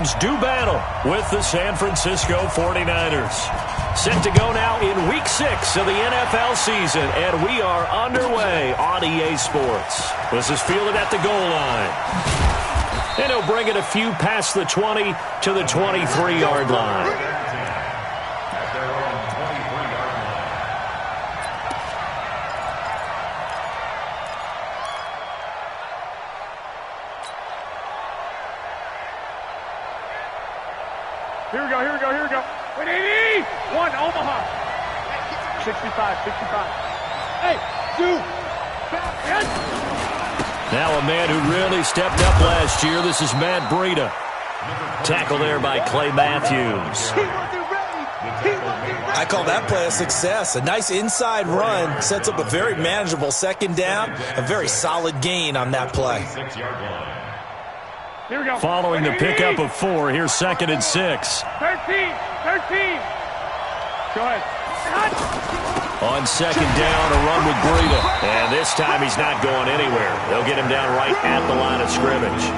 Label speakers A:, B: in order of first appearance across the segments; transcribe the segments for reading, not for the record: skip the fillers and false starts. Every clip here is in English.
A: Rams do battle with the San Francisco 49ers. Set to go now in Week 6 of the NFL season, and we are underway on EA Sports. This is fielded at the goal line. And he'll bring it a few past the 20 to the 23-yard line.
B: Here we go. 180! One, Omaha. 65. Hey, two.
A: Now a man who really stepped up last year. This is Matt Breida. Tackle there by Clay Matthews.
C: I call that play a success. A nice inside run sets up a very manageable second down. A very solid gain on that play.
B: Here we go.
A: Following the pickup of 4, here's 2nd and 6.
B: 13. Go ahead.
A: On 2nd down, a run with Breida. And this time he's not going anywhere. They'll get him down right at the line of scrimmage.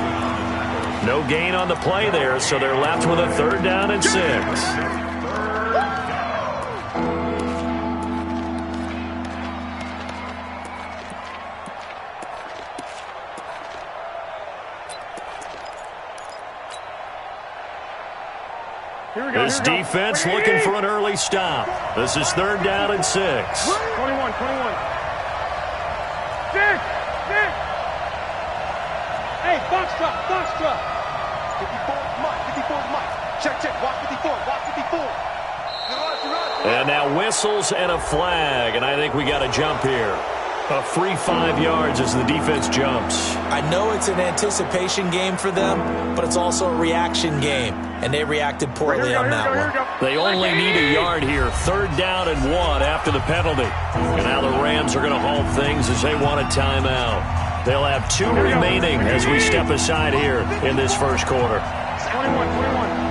A: No gain on the play there, so they're left with a 3rd down and 6. This defense looking for an early stop. This is 3rd down and 6.
B: 21. 6. Hey, box truck. 54 is Mike. Check. Watch 54.
A: And now whistles and a flag, and I think we got a jump here. A free 5 yards as the defense jumps.
C: I know it's an anticipation game for them, but it's also a reaction game, and they reacted poorly on that one.
A: They only need a yard here. 3rd down and 1 after the penalty. And now the Rams are going to hold things as they want a timeout. They'll have 2 remaining as we step aside here in this first quarter.
B: 21.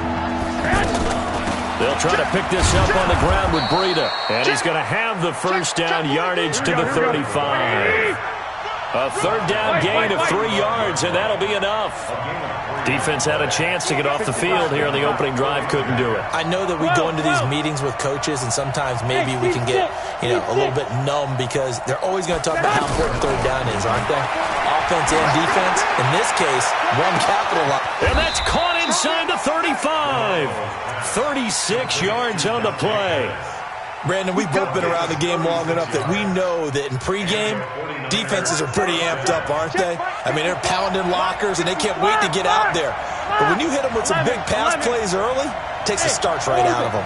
A: They'll try to pick this up on the ground with Breida. And he's going to have the first down yardage to the 35. A 3rd down gain of 3 yards, and that'll be enough. Defense had a chance to get off the field here in the opening drive, couldn't do it.
C: I know that we go into these meetings with coaches, and sometimes maybe we can get, a little bit numb because they're always going to talk about how important 3rd down is, aren't they? Offense and defense. In this case, one capital line.
A: And that's caught inside the 35. 36 yards on the play.
C: Brandon, we've both been around the game long enough that we know that in pregame, defenses are pretty amped up, aren't they? I mean, they're pounding lockers, and they can't wait to get out there. But when you hit them with some big pass plays early, it takes the starch right out of them.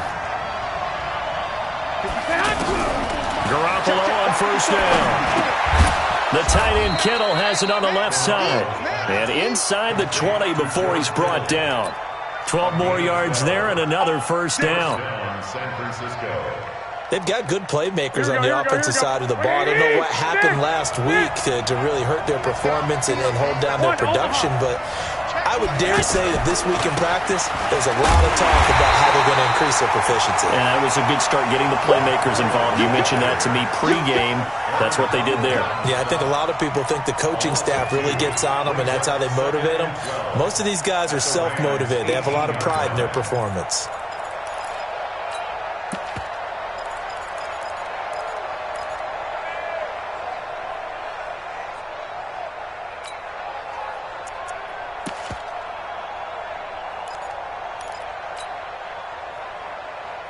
A: Garoppolo on 1st down. The tight end Kittle has it on the left side. And inside the 20 before he's brought down. 12 more yards there and another 1st down.
C: They've got good playmakers on the offensive side of the ball. I don't know what happened last week to really hurt their performance and hold down their production, but I would dare say that this week in practice, there's a lot of talk about how they're going to increase their proficiency.
A: And that was a good start getting the playmakers involved. You mentioned that to me pregame. That's what they did there.
C: Yeah, I think a lot of people think the coaching staff really gets on them, and that's how they motivate them. Most of these guys are self-motivated. They have a lot of pride in their performance.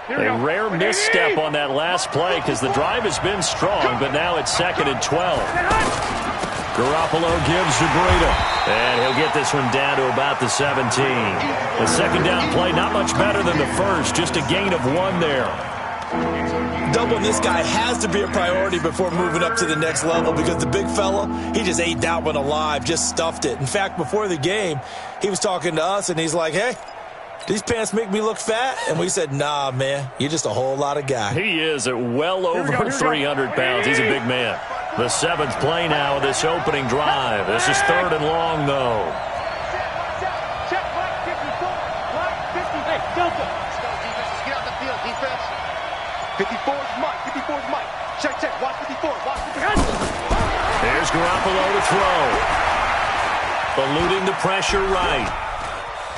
A: A rare misstep on that last play because the drive has been strong, but now it's 2nd and 12. Garoppolo gives to Breida, and he'll get this one down to about the 17. The 2nd down play, not much better than the first, just a gain of 1 there.
C: Doubling this guy has to be a priority before moving up to the next level because the big fella, he just ate that one alive, just stuffed it. In fact, before the game, he was talking to us, and he's like, hey, these pants make me look fat? And we said, nah, man, you're just a whole lot of guy.
A: He is at well over 300 pounds. He's a big man. The 7th play now of this opening drive. This is 3rd and long, though.
B: Check, Mike, 54. Mike, 50. Hey, Delta. Let's go, defense. Let's get out the field, defense. 54 is Mike. 54 is Mike. Check. Watch 54. Watch 54.
A: Here's Garoppolo to throw. Eluding the pressure right.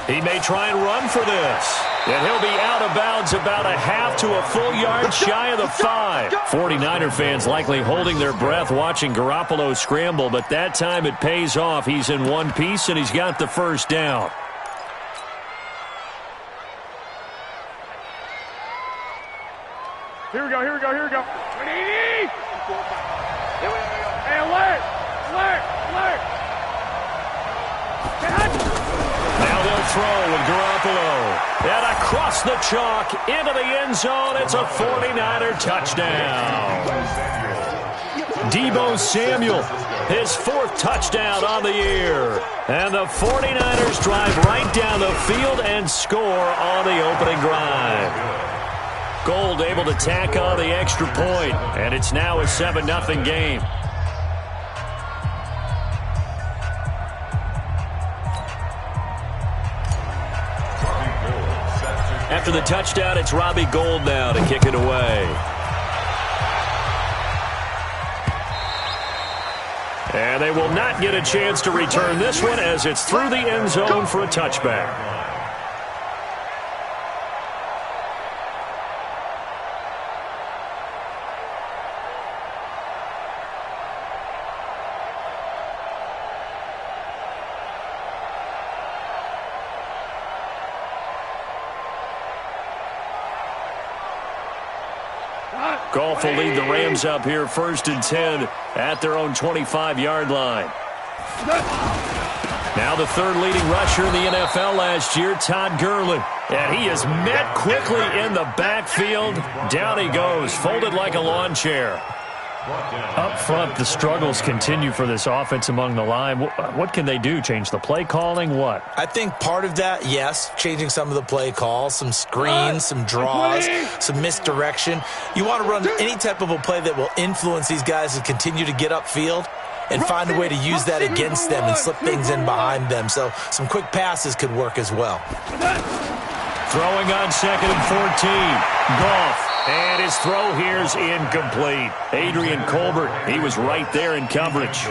A: He may try and run for this. And he'll be out of bounds about a half to a full yard shy of the 5. 49er fans likely holding their breath watching Garoppolo scramble, but that time it pays off. He's in one piece, and he's got the first down.
B: Here we go. Hey, alert!
A: Now they'll throw with Garoppolo. And across the chalk into the end zone. It's a 49er touchdown. Deebo Samuel, his 4th touchdown on the year. And the 49ers drive right down the field and score on the opening drive. Gold able to tack on the extra point, and it's now a 7-0 game. After the touchdown, it's Robbie Gould now to kick it away. And they will not get a chance to return this one as it's through the end zone for a touchback. Goff will lead the Rams up here 1st and 10 at their own 25-yard line. Now the 3rd leading rusher in the NFL last year, Todd Gurley. And he is met quickly in the backfield. Down he goes, folded like a lawn chair. Up front, the struggles continue for this offense among the line. What can they do? Change the play calling? What?
C: I think part of that, yes, changing some of the play calls, some screens, some draws, some misdirection. You want to run any type of a play that will influence these guys to continue to get upfield and find a way to use that against them and slip things in behind them. So some quick passes could work as well.
A: Throwing on 2nd and 14. Goff. And his throw here is incomplete. Adrian Colbert, he was right there in coverage.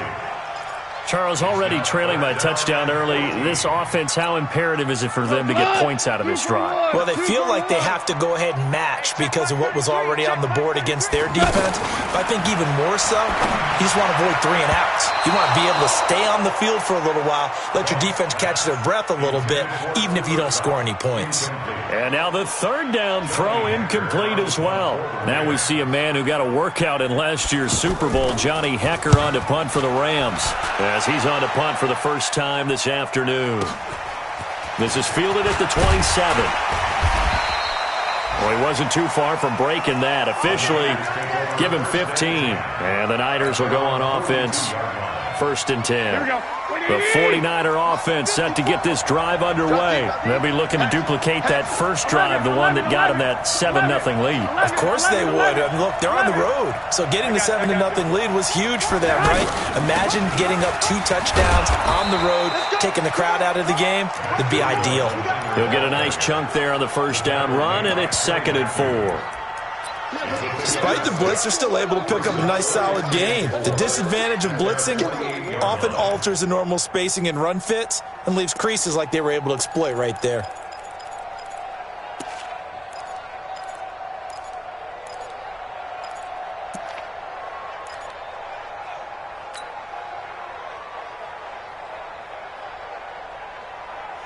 A: Charles, already trailing by touchdown early. This offense, how imperative is it for them to get points out of this drive?
C: Well, they feel like they have to go ahead and match because of what was already on the board against their defense. But I think even more so, you just want to avoid 3 and outs. You want to be able to stay on the field for a little while, let your defense catch their breath a little bit, even if you don't score any points.
A: And now the 3rd down throw incomplete as well. Now we see a man who got a workout in last year's Super Bowl, Johnny Hecker, on to punt for the Rams, as he's on to punt for the first time this afternoon. This is fielded at the 27. Well, he wasn't too far from breaking that. Officially, give him 15. And the Niners will go on offense, 1st and 10. The 49er offense set to get this drive underway. They'll be looking to duplicate that first drive, the one that got them that 7-0 lead.
C: Of course they would. I mean, look, they're on the road. So getting the 7-0 lead was huge for them, right? Imagine getting up 2 touchdowns on the road, taking the crowd out of the game. It'd be ideal.
A: He'll get a nice chunk there on the first down run, and it's 2nd and 4.
C: Despite the blitz, they're still able to pick up a nice, solid gain. The disadvantage of blitzing often alters the normal spacing and run fits and leaves creases like they were able to exploit right there.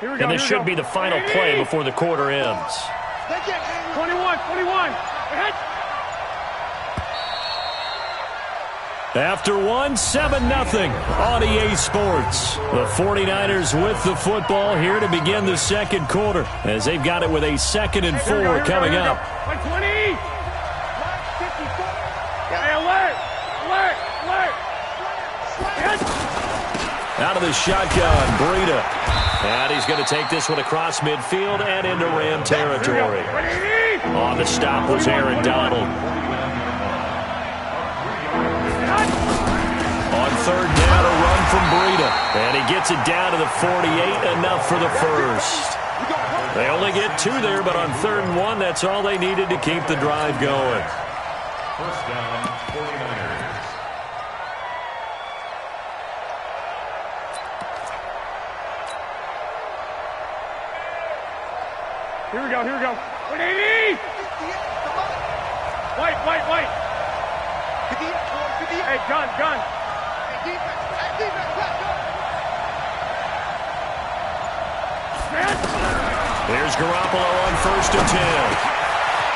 A: And this should be the final play before the quarter ends.
B: 21.
A: After 7-0 on EA Sports. The 49ers with the football here to begin the second quarter, as they've got it with a 2nd and 4 coming up.
B: Like 20. Hey, alert.
A: Out of the shotgun, Breida. And he's going to take this one across midfield and into Ram territory. On the stop was Aaron Donald. On 3rd down, a run from Breida. And he gets it down to the 48, enough for the first. They only get 2 there, but on 3rd and 1, that's all they needed to keep the drive going.
D: First down, 49ers.
B: Here we go. 180! White. 58, boys, 58. Hey, gun. Hey, defense, left up.
A: Here's Garoppolo on 1st and 10.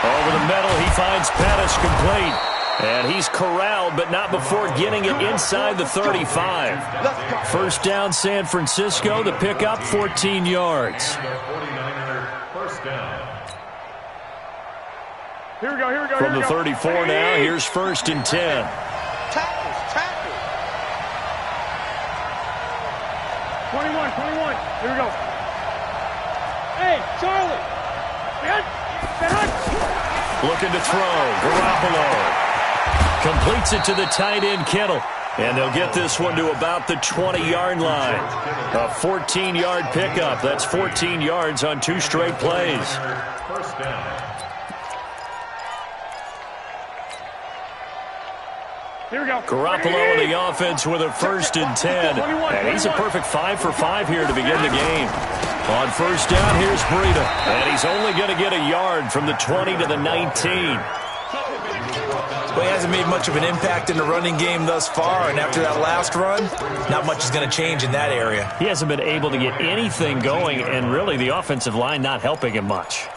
A: Over the middle, he finds Pettis complete. And he's corralled, but not before getting it inside the 35. First down, San Francisco. The pickup, 14 yards.
B: Here we go.
A: From the 34 now, here's 1st and 10.
B: Tackles. 21. Here we go. Hey, Charlie.
A: Looking to throw. Garoppolo completes it to the tight end, Kittle. And they'll get this one to about the 20-yard line. A 14-yard pickup. That's 14 yards on 2 straight plays.
D: First down.
B: Here we go.
A: Garoppolo in the offense with a 1st and 10. And he's a perfect 5 for 5 here to begin the game. On 1st down, here's Breida. And he's only going to get a yard from the 20 to the 19.
C: Well, he hasn't made much of an impact in the running game thus far, and after that last run, not much is going to change in that area.
A: He hasn't been able to get anything going, and really the offensive line not helping him much.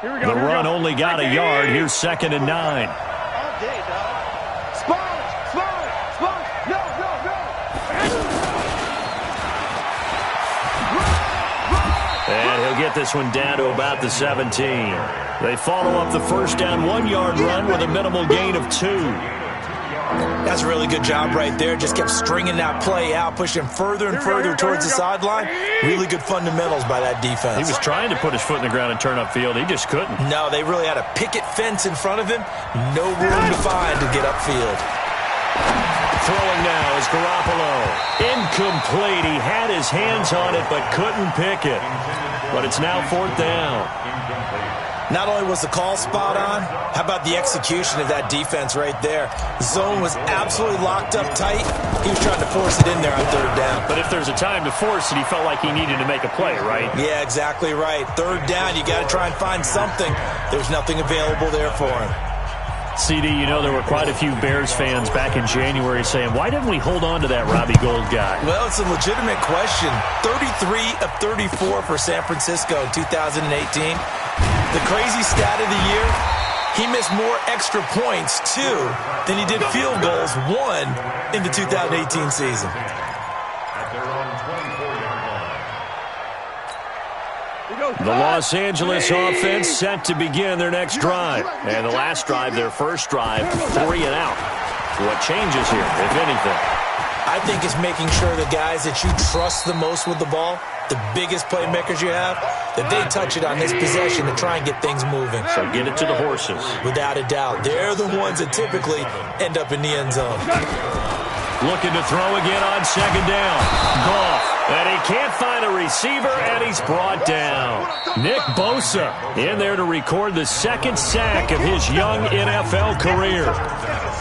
A: The run only got a yard. Here's 2nd and 9.
B: All day, dog. Sponge. No.
A: And he'll get this one down to about the 17. They follow up the first down 1-yard run with a minimal gain of 2.
C: That's a really good job right there. Just kept stringing that play out, pushing further and further towards the sideline. Really good fundamentals by that defense.
A: He was trying to put his foot in the ground and turn upfield. He just couldn't.
C: No, they really had a picket fence in front of him. No room to find to get upfield.
A: Throwing now is Garoppolo. Incomplete. He had his hands on it but couldn't pick it. But it's now 4th down.
C: Not only was the call spot on, how about the execution of that defense right there? The zone was absolutely locked up tight. He was trying to force it in there on 3rd down.
A: But if there's a time to force it, he felt like he needed to make a play, right?
C: Yeah, exactly right. 3rd down, you got to try and find something. There's nothing available there for him.
A: CD, you know there were quite a few Bears fans back in January saying, why didn't we hold on to that Robbie Gould guy?
C: Well, it's a legitimate question. 33 of 34 for San Francisco in 2018. The crazy stat of the year, he missed more extra points, 2, than he did field goals, 1, in the 2018 season.
D: At their own 24-yard line.
A: The Los Angeles offense set to begin their next drive. And the last drive, their first drive, 3 and out. What changes here, if anything?
C: I think it's making sure the guys that you trust the most with the ball, the biggest playmakers you have, that they touch it on this possession to try and get things moving.
A: So get it to the horses.
C: Without a doubt. They're the ones that typically end up in the end zone.
A: Looking to throw again on 2nd down. Goff. And he can't find a receiver, and he's brought down. Nick Bosa in there to record the 2nd sack of his young NFL career.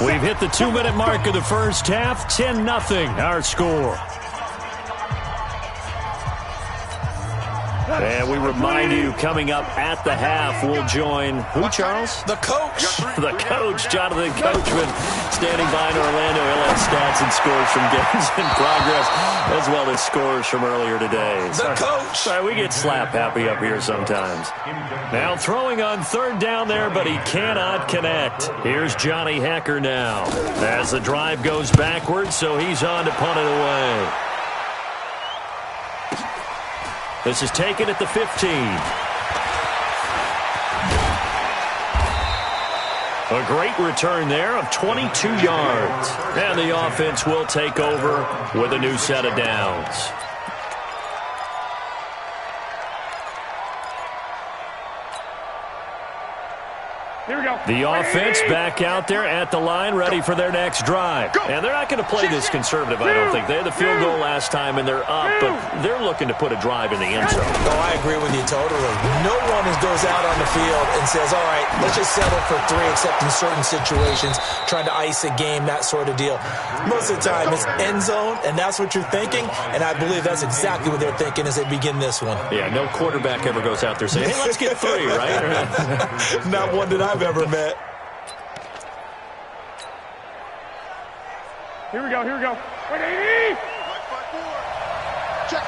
A: We've hit the 2-minute mark of the first half. 10-0 our score. And we remind you, coming up at the half, we'll join who, Charles?
C: The coach.
A: The coach, Jonathan Coachman, standing by in Orlando. He'll have stats and scores from games in progress, as well as scores from earlier today.
C: The coach.
A: Sorry, we get slap happy up here sometimes. Now throwing on 3rd down there, but he cannot connect. Here's Johnny Hekker now, as the drive goes backwards, so he's on to punt it away. This is taken at the 15. A great return there of 22 yards. And the offense will take over with a new set of downs.
B: Here we go.
A: The offense back out there at the line, ready for their next drive. And they're not going to play this conservative, I don't think. They had the field goal last time, and they're up, but they're looking to put a drive in the end zone.
C: Oh, I agree with you totally. No one goes out on the field and says, all right, let's just settle for 3, except in certain situations, trying to ice a game, that sort of deal. Most of the time, it's end zone, and that's what you're thinking, and I believe that's exactly what they're thinking as they begin this one.
A: Yeah, no quarterback ever goes out there saying, hey, let's get 3, right?
C: Not one that I've ever met.
B: Here we go. Wait, 80!
E: Check.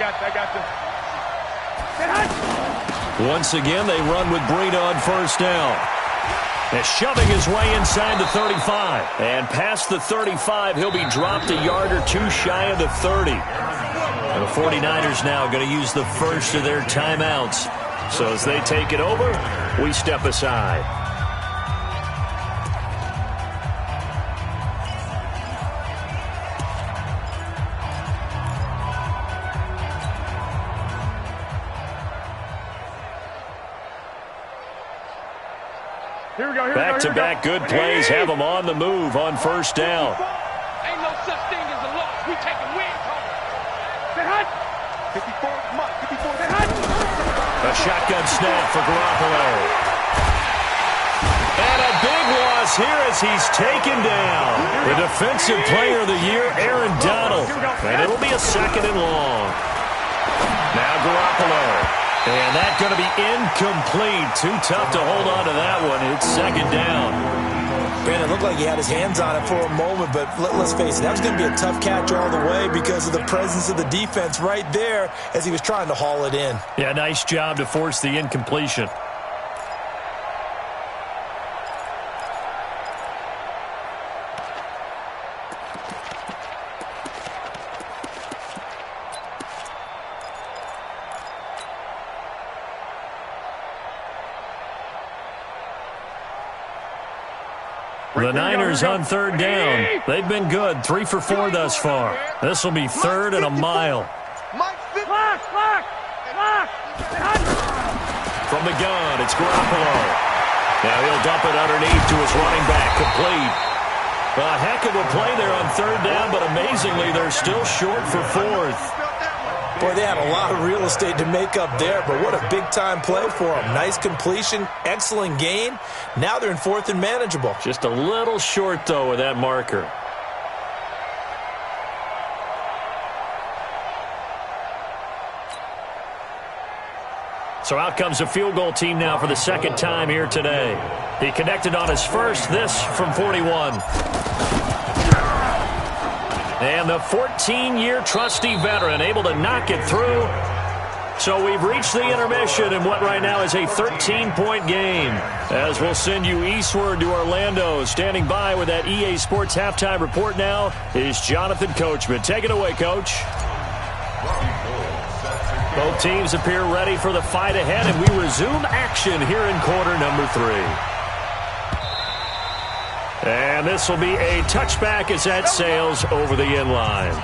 B: I got this. Get hot!
A: Once again, they run with Breida on first down. And shoving his way inside the 35. And past the 35, he'll be dropped a yard or 2 shy of the 30. And the 49ers now going to use the first of their timeouts. So as they take it over, we step aside.
B: Here we go.
A: Back-to-back good plays have them on the move on first down.
B: Ain't no such thing as a loss. We taking wins home. Get hot! 54 Mike. 54. Get hot!
A: A shotgun snap for Garoppolo. And a big loss here as he's taken down. The defensive player of the year, Aaron Donald. And it'll be a 2nd and long. Now Garoppolo. And that's going to be incomplete. Too tough to hold on to that one. It's 2nd down.
C: Brandon, it looked like he had his hands on it for a moment, but let's face it, that was going to be a tough catch all the way because of the presence of the defense right there as he was trying to haul it in.
A: Yeah, nice job to force the incompletion. The Niners on 3rd down. They've been good. 3 for 4 thus far. This will be 3rd and a mile.
B: Clock!
A: From the gun, it's Garoppolo. Now he'll dump it underneath to his running back. Complete. A heck of a play there on 3rd down, but amazingly, they're still short for 4th.
C: Boy, they had a lot of real estate to make up there, but what a big-time play for them. Nice completion, excellent gain. Now they're in 4th and manageable.
A: Just a little short, though, with that marker. So out comes a field goal team now for the 2nd time here today. He connected on his first, this from 41. And the 14-year trusty veteran able to knock it through. So we've reached the intermission in what right now is a 13-point game. As we'll send you eastward to Orlando. Standing by with that EA Sports halftime report now is Jonathan Coachman. Take it away, Coach. Both teams appear ready for the fight ahead, and we resume action here in quarter number 3. And this will be a touchback as that sails over the end line.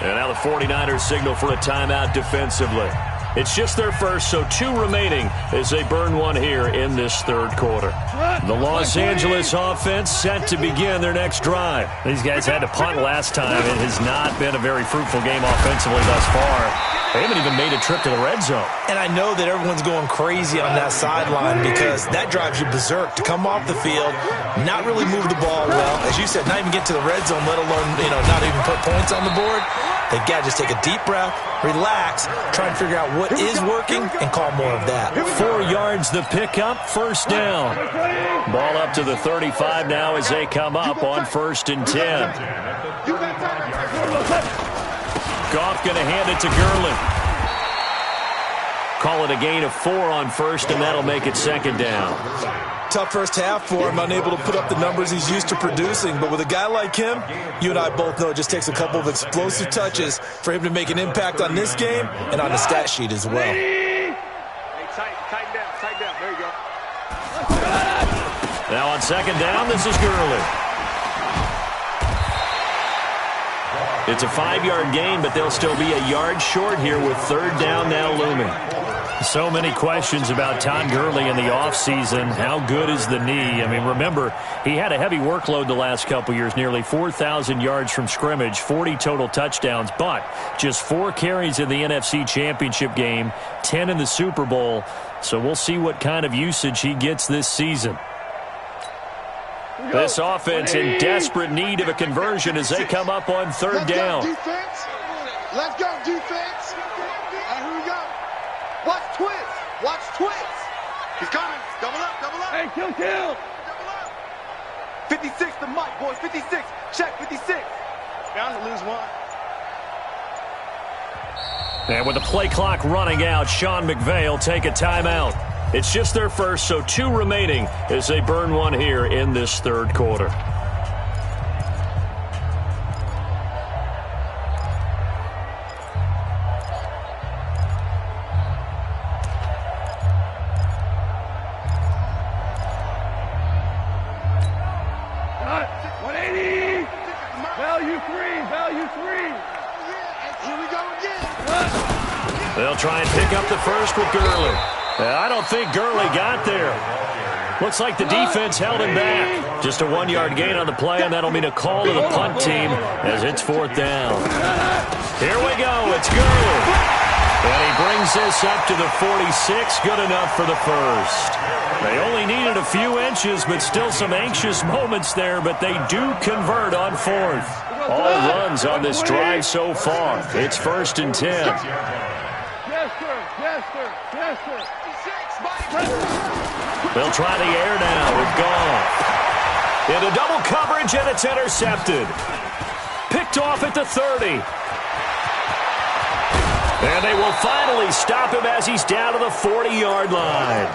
A: And now the 49ers signal for a timeout defensively. It's just their first, so 2 remaining as they burn one here in this 3rd quarter. The Los Angeles offense set to begin their next drive. These guys had to punt last time. It has not been a very fruitful game offensively thus far. They haven't even made a trip to the red zone.
C: And I know that everyone's going crazy on that sideline because that drives you berserk to come off the field, not really move the ball well. As you said, not even get to the red zone, let alone, not even put points on the board. They got to just take a deep breath, relax, try and figure out what is working, and call more of that.
A: 4 yards the pickup, 1st down. Ball up to the 35 now as they come up on 1st and 10. Goff going to hand it to Gurley. Call it a gain of 4 on 1st, and that'll make it 2nd down.
C: Tough first half for him, unable to put up the numbers he's used to producing. But with a guy like him, you and I both know it just takes a couple of explosive touches for him to make an impact on this game and on the stat sheet as well.
B: Hey, tighten down. There you go.
A: Now on 2nd down, this is Gurley. It's a 5-yard gain, but they'll still be a yard short here with third down now looming. So many questions about Todd Gurley in the offseason. How good is the knee? I mean, remember, he had a heavy workload the last couple years, nearly 4,000 yards from scrimmage, 40 total touchdowns, but just 4 carries in the NFC Championship game, 10 in the Super Bowl. So we'll see what kind of usage he gets this season. This offense in desperate need of a conversion as they come up on third down.
B: Let's go, defense. And here we go. Watch twist. Watch twist. He's coming. Double up, double up.
D: Hey, kill.
B: Double up. 56 to Mike, boys. 56. Check 56. Bound to lose one.
A: And with the play clock running out, Sean McVay will take a timeout. It's just their first, so 2 remaining as they burn one here in this third quarter. They'll try and pick up the first with Gurley. I don't think Gurley got there. Looks like the defense held him back. Just a 1-yard gain on the play, and that'll mean a call to the punt team as it's fourth down. Here we go. It's Gurley. And he brings this up to the 46. Good enough for the first. They only needed a few inches, but still some anxious moments there, but they do convert on fourth. All runs on this drive so far. It's first and 10.
B: Yes, sir.
A: They'll try the air now with Goff. Into double coverage, and it's intercepted. Picked off at the 30. And they will finally stop him as he's down to the 40-yard line.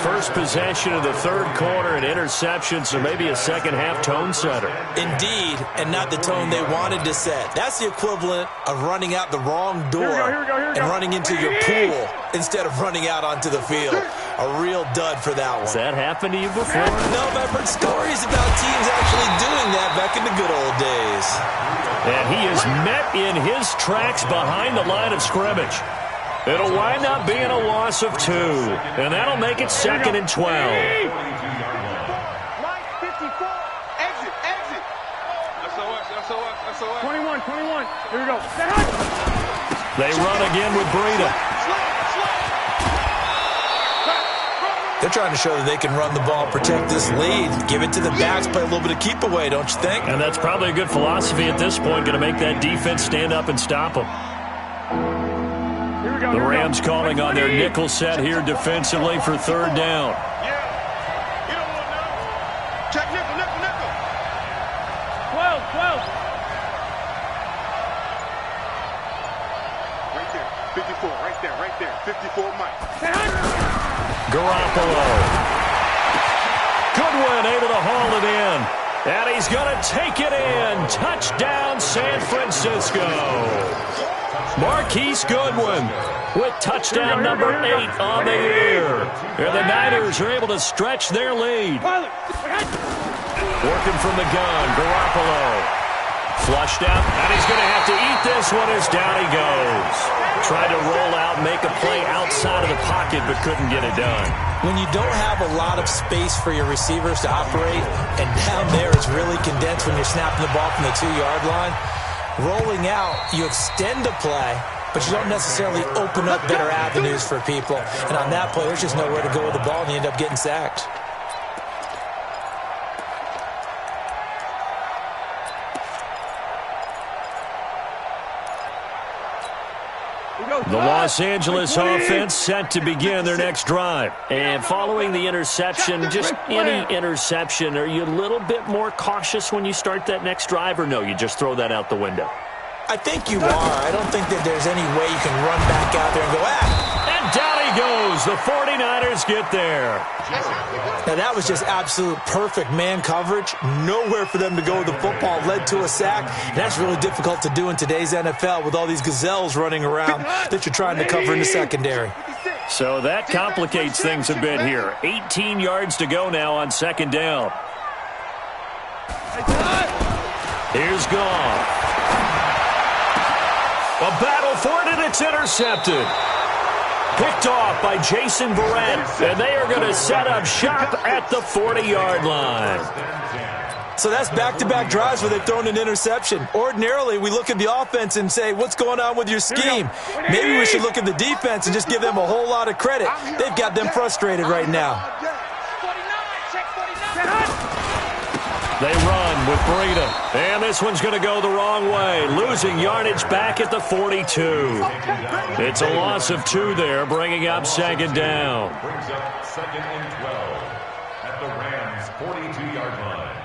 A: First possession of the third quarter, an interception, so maybe a second-half tone setter.
C: Indeed, and not the tone they wanted to set. That's the equivalent of running out the wrong door and running into your pool instead of running out onto the field. A real dud for that one.
A: Has that happened to you before?
C: No, but I've heard stories about teams actually doing that back in the good old days.
A: And he is met in his tracks behind the line of scrimmage. It'll wind up being a loss of 2, and that'll make it second and 12.
B: Line 54. Exit. SOS.
D: 21. Here we go.
A: They run again with Breida.
C: They're trying to show that they can run the ball, protect this lead, give it to the backs, play a little bit of keep away, don't you think?
A: And that's probably a good philosophy at this point, going to make that defense stand up and stop them. The Rams calling on their nickel set here defensively for third down.
B: Yeah. You don't want to. Check nickel.
D: 12.
B: Right there. 54 Mike.
A: Garoppolo. Goodwin able to haul it in. And he's going to take it in. Touchdown, San Francisco. Marquise Goodwin with touchdown number 8 on the year. And the Niners are able to stretch their lead. Working from the gun, Garoppolo. Flushed out, and he's going to have to eat this one as down he goes. Tried to roll out, make a play outside of the pocket, but couldn't get it done.
C: When you don't have a lot of space for your receivers to operate, and down there it's really condensed when you're snapping the ball from the 2-yard line, rolling out, you extend the play, but you don't necessarily open up better avenues for people. And on that play, there's just nowhere to go with the ball, and you end up getting sacked.
A: The Los Angeles offense set to begin their next drive. And following the interception, just any interception, are you a little bit more cautious when you start that next drive, or no, you just throw that out the window?
C: I think you are. I don't think that there's any way you can run back out there and go,
A: And down he goes. The 49ers get there.
C: Now, that was just absolute perfect man coverage. Nowhere for them to go with the football. Led to a sack. And that's really difficult to do in today's NFL with all these gazelles running around that you're trying to cover in the secondary.
A: So that complicates things a bit here. 18 yards to go now on second down. Here's Goff. for it, and it's intercepted. Picked off by Jason Verrett, and they are going to set up shop at the 40-yard line.
C: So that's back-to-back drives where they've thrown an interception. Ordinarily, we look at the offense and say, what's going on with your scheme? Maybe we should look at the defense and just give them a whole lot of credit. They've got them frustrated right now.
A: They run with Breida, and this one's going to go the wrong way, losing yardage back at the 42. It's a loss of 2 there, bringing up second down.
D: Brings up second and 12 at the Rams' 42-yard line.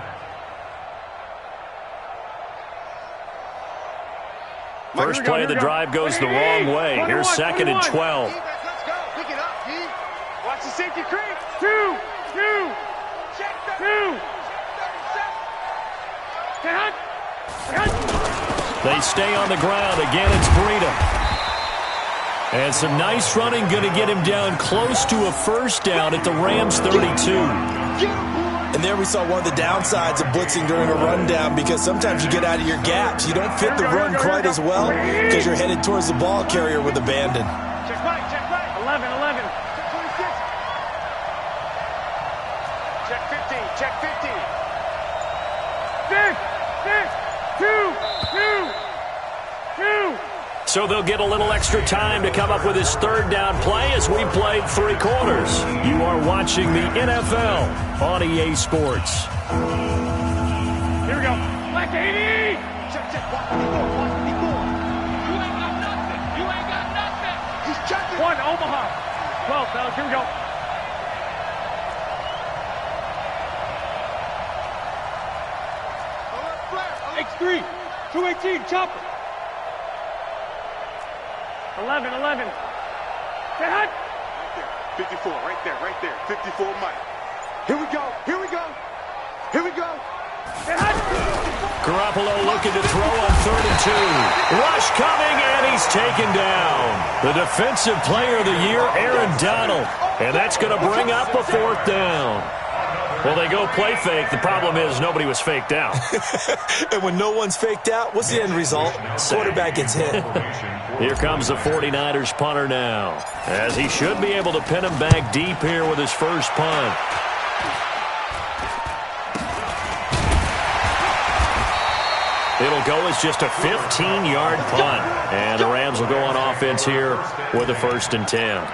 A: First play of the drive goes the wrong way. Here's second and 12.
B: Let's go. Pick it up, D. Watch the safety creep. 2. Check 2.
A: They stay on the ground. Again, it's Breida. And some nice running going to get him down close to a first down at the Rams' 32.
C: And there we saw one of the downsides of blitzing during a rundown, because sometimes you get out of your gaps. You don't fit the run quite as well because you're headed towards the ball carrier with abandon.
B: Check right. 11. Check 15. Check 15. 6. 2.
A: So they'll get a little extra time to come up with his third down play as we played 3 quarters. You are watching the NFL on EA Sports.
B: Here we go. Black 80. Check. Watch 54. You ain't got nothing. He's checking. 1, Omaha. 12, fellas. Here we go. X3. 218. Chopper. 11. Say hot. 54, right there. 54 Mike. Here we go. Say hot.
A: Garoppolo looking to throw on 3rd and 2. Rush coming, and he's taken down. The defensive player of the year, Aaron Donald. And that's going to bring up a 4th down. Well, they go play fake. The problem is nobody was faked out.
C: And when no one's faked out, what's the end result? Quarterback gets hit.
A: Here comes the 49ers punter now, as he should be able to pin him back deep here with his first punt. It'll go as just a 15-yard punt. And the Rams will go on offense here with a 1st and 10.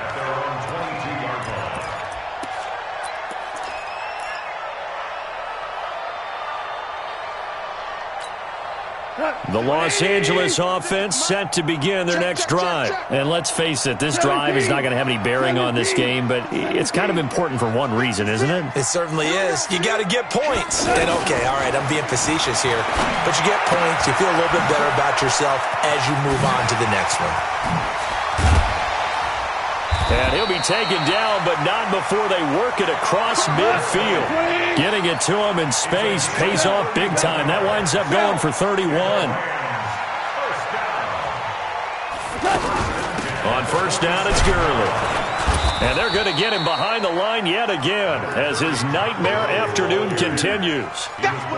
A: The Los Angeles offense set to begin their next drive. And let's face it, this drive is not going to have any bearing on this game, but it's kind of important for one reason, isn't it?
C: It certainly is. You got to get points. And okay, all right, I'm being facetious here, but you get points, you feel a little bit better about yourself as you move on to the next one.
A: And he'll be taken down, but not before they work it across midfield. Getting it to him in space pays off big time. That winds up going for 31. On 1st down, it's Gurley. And they're going to get him behind the line yet again as his nightmare afternoon continues.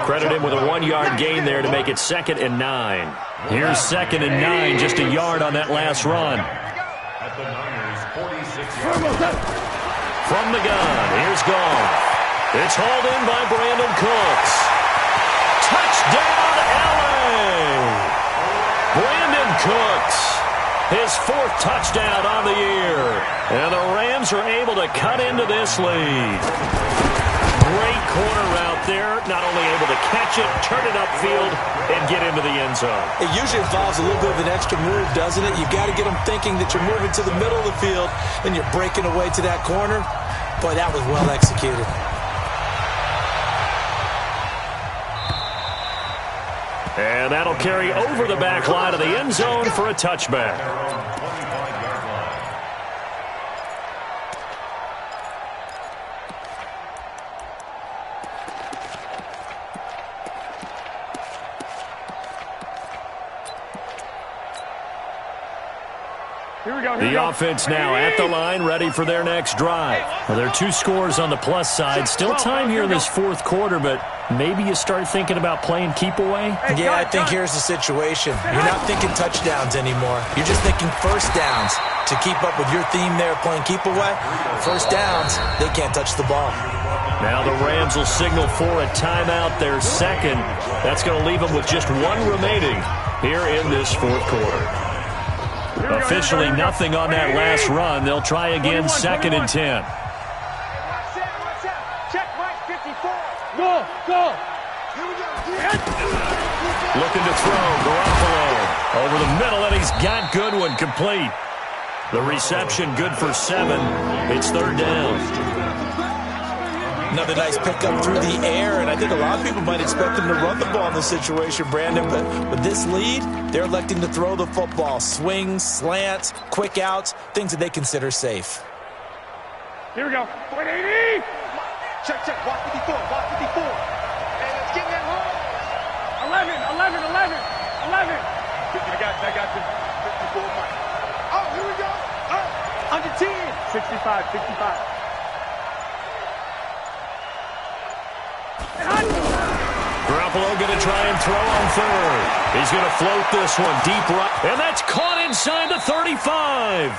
A: Credit him with a 1-yard gain there to make it 2nd and 9. Here's 2nd and 9, just a yard on that last run.
D: At the Niners' 46-yard
A: From the gun, here's Goff. It's hauled in by Brandon Cooks. Touchdown, LA! Brandon Cooks, his 4th touchdown on the year. And the Rams are able to cut into this lead. Great corner route there. Not only able to catch it, turn it upfield, and get into the end zone.
C: It usually involves a little bit of an extra move, doesn't it? You've got to get them thinking that you're moving to the middle of the field and you're breaking away to that corner. Boy, that was well executed.
A: And that'll carry over the back line of the end zone for a touchback. The offense now at the line, ready for their next drive. Well, there are 2 scores on the plus side. Still time here in this 4th quarter, but maybe you start thinking about playing keep away?
C: Yeah, I think here's the situation. You're not thinking touchdowns anymore. You're just thinking first downs. To keep up with your theme there, playing keep away, first downs, they can't touch the ball.
A: Now the Rams will signal for a timeout, their second. That's going to leave them with just one remaining here in this fourth quarter. Officially nothing on that last run. They'll try again, 2nd and 10.
B: Check right, 54. Go.
A: Looking to throw, Garoppolo. Over the middle, and he's got Goodwin complete. The reception good for 7. It's 3rd down.
C: Another nice pickup through the air, and I think a lot of people might expect them to run the ball in this situation, Brandon, but with this lead, they're electing to throw the football. Swings, slants, quick outs, things that they consider safe.
B: Here we go. 180. Check. Watch 54. And it's getting that home. 11. I got this. 54. Oh, here we go. Under 10. 65.
A: Garoppolo going to try and throw on 3rd. He's going to float this one deep right. And that's caught inside the 35.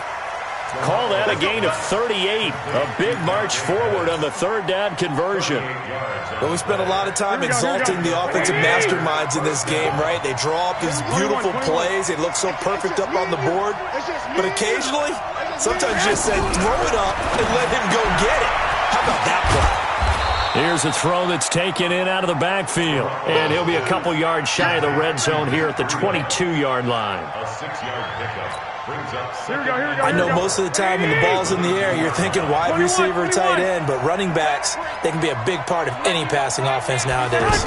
A: Call that a gain of 38. A big march forward on the 3rd down conversion.
C: But we spent a lot of time exalting the offensive masterminds in this game, right? They draw up these beautiful plays. They look so perfect up on the board. But occasionally, sometimes you just say, throw it up and let him go get it. How about that play?
A: Here's a throw that's taken in out of the backfield. And he'll be a couple yards shy of the red zone here at the 22-yard line.
D: A 6-yard pickup brings up
B: Here we go.
C: I know most of the time when the ball's in the air, you're thinking wide receiver, tight end, but running backs, they can be a big part of any passing offense nowadays.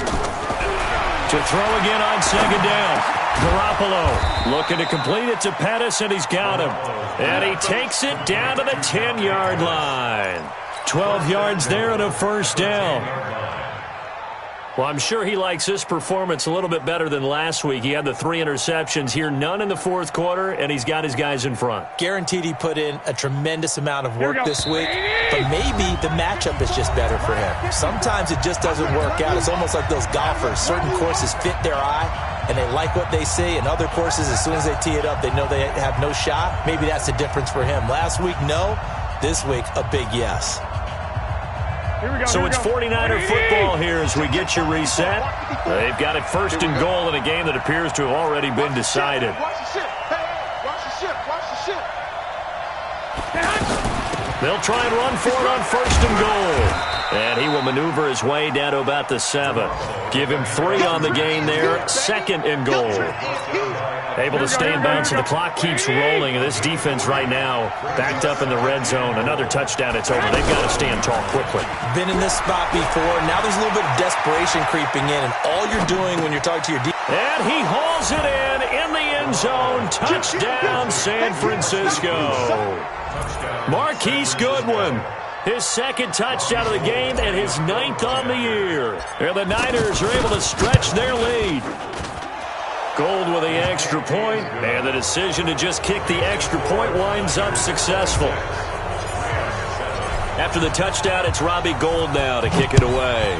A: To throw again on 2nd down. Garoppolo looking to complete it to Pettis, and he's got him. And he takes it down to the 10-yard line. 12 yards there and a 1st down. Well, I'm sure he likes this performance a little bit better than last week. He had the 3 interceptions here, none in the 4th quarter, and he's got his guys in front.
C: Guaranteed he put in a tremendous amount of work this week, but maybe the matchup is just better for him. Sometimes it just doesn't work out. It's almost like those golfers. Certain courses fit their eye, and they like what they see, and other courses, as soon as they tee it up, they know they have no shot. Maybe that's the difference for him. Last week, no. This week, a big yes.
A: So it's 49er football here as we get you reset. They've got it 1st and goal in a game that appears to have already been decided. They'll try and run for it on 1st and goal. And he will maneuver his way down to about the 7. Give him 3 on the gain there. 2nd and goal. Able to stay in bounds, so the clock keeps rolling. And this defense right now backed up in the red zone. Another touchdown, it's over. They've got to stand tall quickly.
C: Been in this spot before. Now there's a little bit of desperation creeping in. And all you're doing when you're talking to your defense.
A: And he hauls it in the end zone. Touchdown, San Francisco. Marquise Goodwin. His 2nd touchdown of the game and his 9th on the year. And the Niners are able to stretch their lead. Gold with the extra point, and the decision to just kick the extra point winds up successful. After the touchdown, it's Robbie Gould now to kick it away.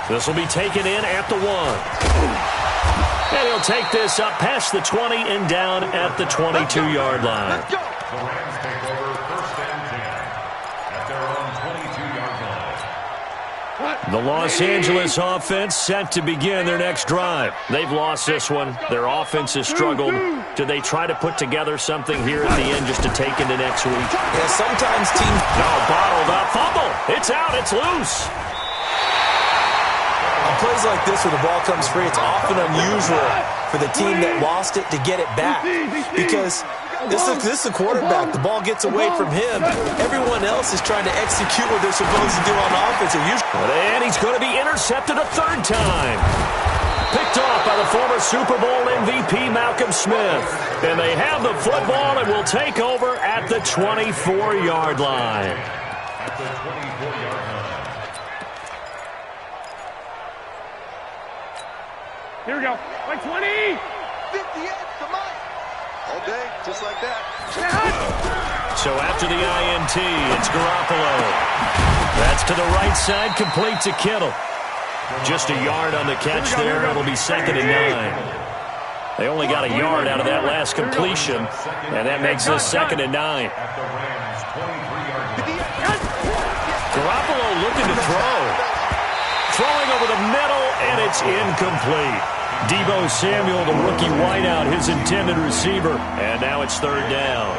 A: This will be taken in at the 1. And he'll take this up past the 20 and down at the 22-yard line.
D: The Rams take over 1st and 10 at their own 22-yard line.
A: The Los Angeles offense set to begin their next drive. They've lost this one. Their offense has struggled. Do they try to put together something here at the end just to take into next week?
C: Yeah, sometimes teams...
A: No, bottled up. Fumble. It's out. It's loose.
C: On plays like this where the ball comes free, it's often unusual for the team that lost it to get it back. Because this is the quarterback. The ball gets away from him. Everyone else is trying to execute what they're supposed to do on offense.
A: And he's going to be intercepted a 3rd time. Picked off by the former Super Bowl MVP Malcolm Smith. And they have the football and will take over at the 24-yard line.
D: At the 24-yard line.
B: Here we go. Like 20.
E: 58, come on. All day, just like that.
A: So after the INT, it's Garoppolo. That's to the right side, complete to Kittle. Just a yard on the catch there. It'll be 2nd and 9. They only got a yard out of that last completion, and that makes this 2nd and 9. Garoppolo looking to throw. Throwing over the middle, and it's incomplete. Deebo Samuel, the rookie wideout, his intended receiver. And now it's 3rd down.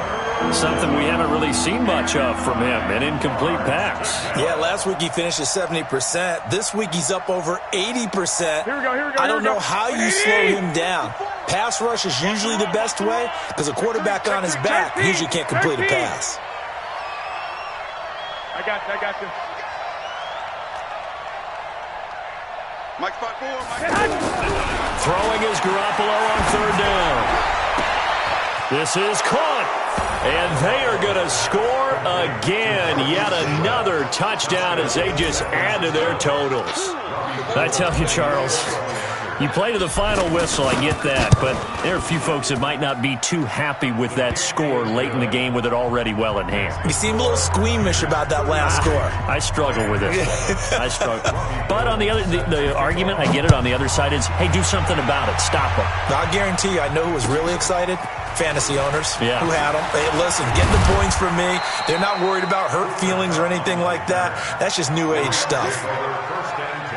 A: Something we haven't really seen much of from him, an incomplete pass.
C: Yeah, last week he finished at 70%. This week he's up over 80%.
B: Here we go.
C: I don't know how you slow him down. Pass rush is usually the best way because a quarterback on his back usually can't complete a pass.
B: I got this.
E: Mike 5-4, Mike.
A: Throwing is Garoppolo on 3rd down. This is caught. And they are going to score again. Yet another touchdown as they just add to their totals. I tell you, Charles, you play to the final whistle, I get that. But there are a few folks that might not be too happy with that score late in the game with it already well in hand.
C: You seem a little squeamish about that last score.
A: I struggle with it. I struggle. But on the other, the argument, I get it, on the other side is, hey, do something about it. Stop them.
C: Now, I guarantee you, I know who was really excited. Fantasy owners who had them. Hey, listen, getting the points from me. They're not worried about hurt feelings or anything like that. That's just new age stuff.
D: 1st and 10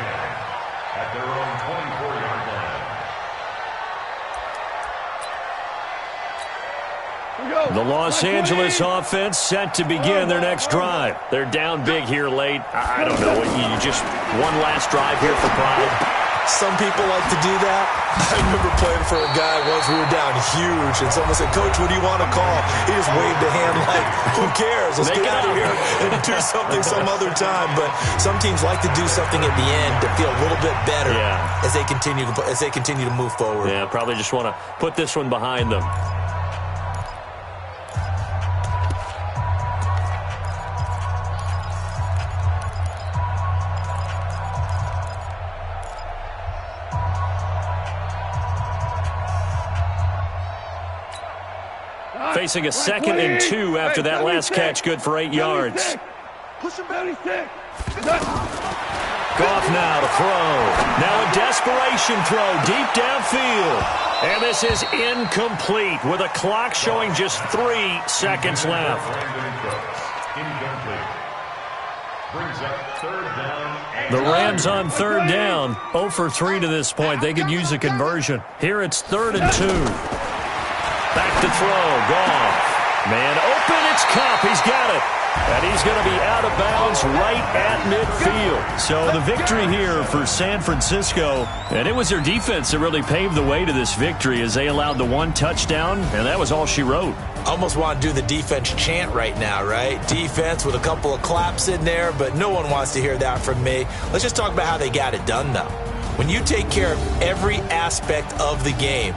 D: at their own 24-yard line.
A: The Los Angeles offense set to begin their next drive. They're down big here late. I don't know. You just one last drive here for pride.
C: Some people like to do that. I remember playing for a guy once. We were down huge, and someone said, "Coach, what do you want to call?" He just waved a hand like, "Who cares? Let's get out of here and do something some other time." But some teams like to do something at the end to feel a little bit better as they continue to move forward.
A: Yeah, probably just want to put this one behind them. Facing a 2nd and 2 after that last catch, good for 8 yards.
B: Push him belly stick.
A: Goff now to throw. Now a desperation throw deep downfield. And this is incomplete with a clock showing just 3 seconds left.
D: Incomplete. Brings up 3rd down.
A: The Rams on 3rd down. 0 for 3 to this point. They could use a conversion. Here it's 3rd and 2. Back to throw. Goff. Man open. It's Kupp. He's got it. And he's going to be out of bounds right at midfield. So the victory here for San Francisco. And it was their defense that really paved the way to this victory as they allowed the 1 touchdown. And that was all she wrote.
C: Almost want to do the defense chant right now, right? Defense with a couple of claps in there, but no one wants to hear that from me. Let's just talk about how they got it done, though. When you take care of every aspect of the game,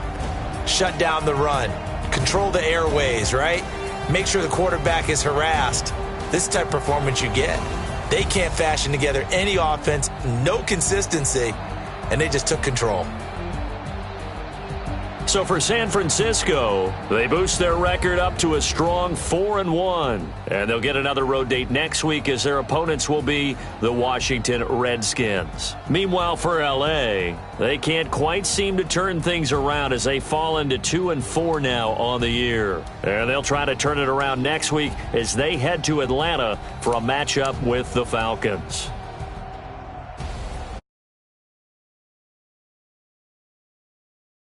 C: shut down the run, control the airways, right? Make sure the quarterback is harassed. This type of performance you get. They can't fashion together any offense, no consistency, and they just took control.
A: So for San Francisco, they boost their record up to a strong 4-1. And they'll get another road date next week as their opponents will be the Washington Redskins. Meanwhile, for L.A., they can't quite seem to turn things around as they fall into 2-4 now on the year. And they'll try to turn it around next week as they head to Atlanta for a matchup with the Falcons.